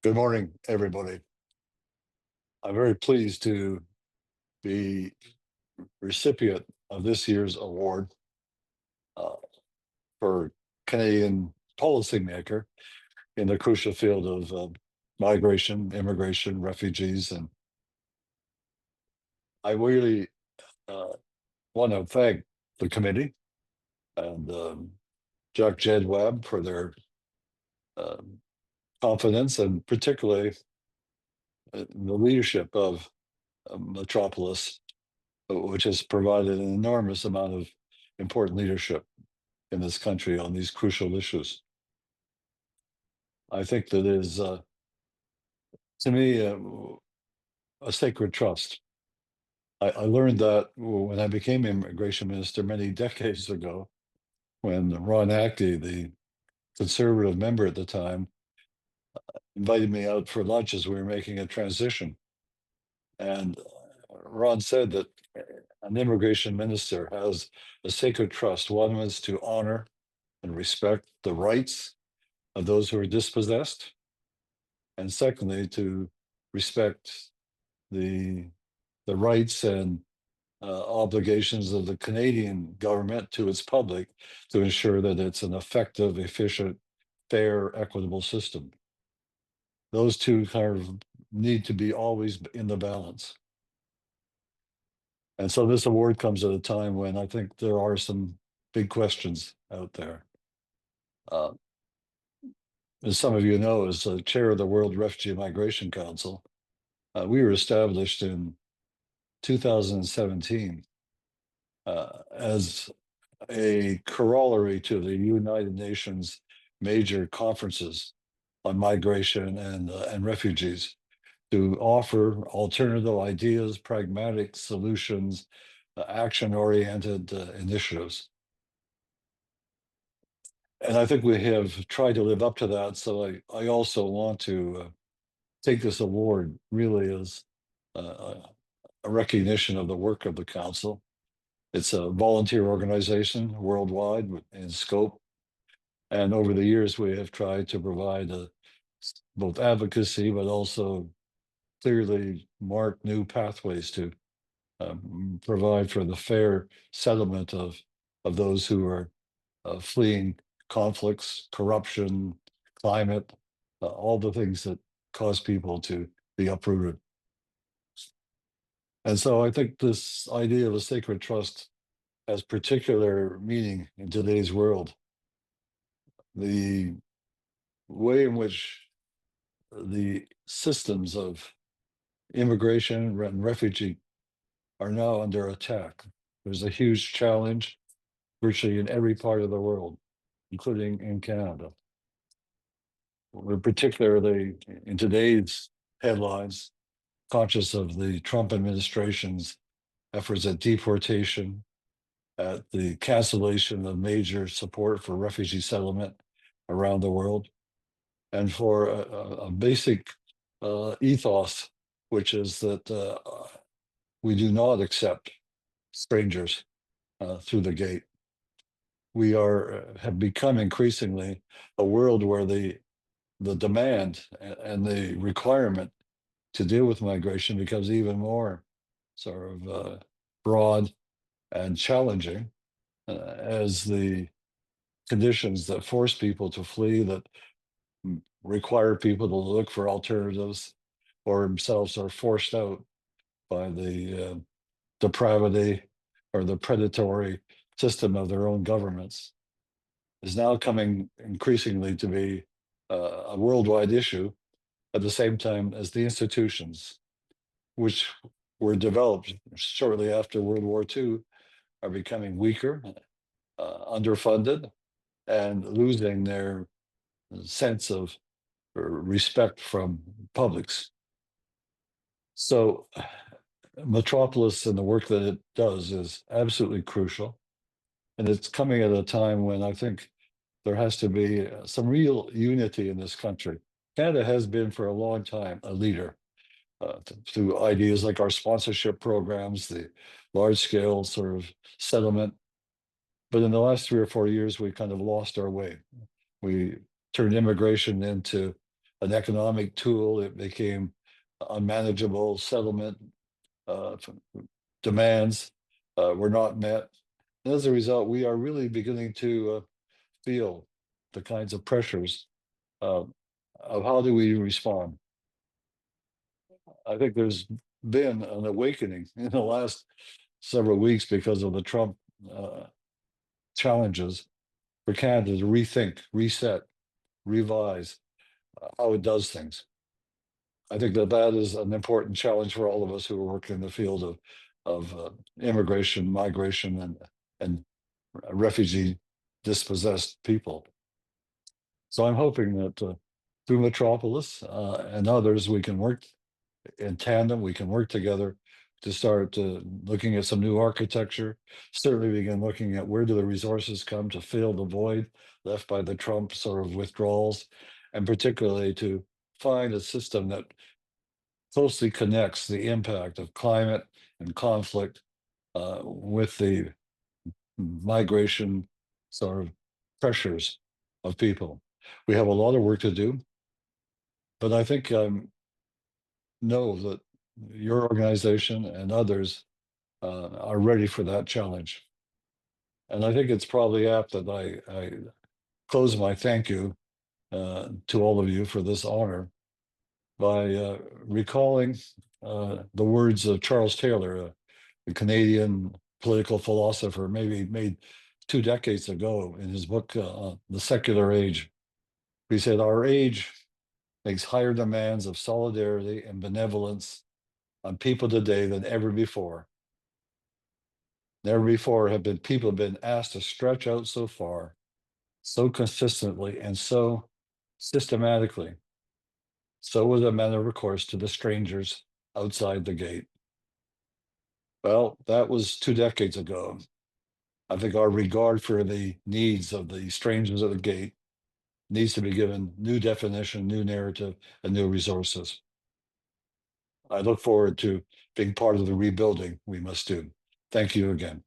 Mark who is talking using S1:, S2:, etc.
S1: Good morning, everybody. I'm very pleased to be recipient of this year's award uh, for Canadian policymaker in the crucial field of migration, immigration, refugees. And I really uh, want to thank the committee and Jack Jedwab for their um confidence, and particularly the leadership of Metropolis, which has provided an enormous amount of important leadership in this country on these crucial issues. I think that is, to me, a sacred trust. I learned that when I became immigration minister many decades ago, when Ron Ackley, the conservative member at the time, invited me out for lunch as we were making a transition. And Ron said that an immigration minister has a sacred trust. One was to honor and respect the rights of those who are dispossessed, and secondly, to respect the the rights and obligations of the Canadian government to its public to ensure that it's an effective, efficient, fair, equitable system. Those two kind of need to be always in the balance. And so this award comes at a time when I think there are some big questions out there. Uh, as some of you know, as chair of the World Refugee Migration Council, we were established in 2017 as a corollary to the United Nations major conferences on migration and refugees to offer alternative ideas, pragmatic solutions, action-oriented initiatives. And I think we have tried to live up to that. So I also want to take this award really as a recognition of the work of the council. It's a volunteer organization worldwide in scope. And over the years, we have tried to provide both advocacy, but also clearly mark new pathways to provide for the fair settlement of those who are fleeing conflicts, corruption, climate, all the things that cause people to be uprooted. And so I think this idea of a sacred trust has particular meaning in today's world. The way in which the systems of immigration and refugee are now under attack. There's a huge challenge virtually in every part of the world, including in Canada. We're particularly in today's headlines conscious of the Trump administration's efforts at deportation, at the cancellation of major support for refugee settlement around the world, and for a basic ethos, which is that we do not accept strangers through the gate. We have become increasingly a world where the demand and the requirement to deal with migration becomes even more sort of broad and challenging as the conditions that force people to flee, that require people to look for alternatives, or themselves are forced out by the depravity or the predatory system of their own governments, is now coming increasingly to be a worldwide issue at the same time as the institutions, which were developed shortly after World War II, are becoming weaker, underfunded, and losing their sense of respect from publics. So Metropolis and the work that it does is absolutely crucial. And it's coming at a time when I think there has to be some real unity in this country. Canada has been for a long time a leader through ideas like our sponsorship programs, the large scale sort of settlement. But in the last 3 or 4 years, we kind of lost our way. We turned immigration into an economic tool. It became unmanageable. Settlement demands were not met. And as a result, we are really beginning to feel the kinds of pressures uh, of how do we respond. I think there's been an awakening in the last several weeks because of the Trump uh, challenges for Canada to rethink, reset, revise how it does things. I think that that is an important challenge for all of us who work in the field of immigration, migration, and refugee dispossessed people. So I'm hoping that through Metropolis and others, we can work in tandem. We can work together to start looking at some new architecture. Certainly, begin looking at where do the resources come to fill the void left by the Trump sort of withdrawals, and particularly to find a system that closely connects the impact of climate and conflict with the migration sort of pressures of people. We have a lot of work to do, but I think know that your organization and others are ready for that challenge. And I think it's probably apt that I close my thank you to all of you for this honor by recalling the words of Charles Taylor, a Canadian political philosopher, maybe made 2 decades ago in his book, The Secular Age. He said, "Our age makes higher demands of solidarity and benevolence on people today than ever before. Never before have people been asked to stretch out so far, so consistently, and so systematically. So was a matter of recourse to the strangers outside the gate." Well, that was 2 decades ago. I think our regard for the needs of the strangers at the gate needs to be given new definition, new narrative, and new resources. I look forward to being part of the rebuilding we must do. Thank you again.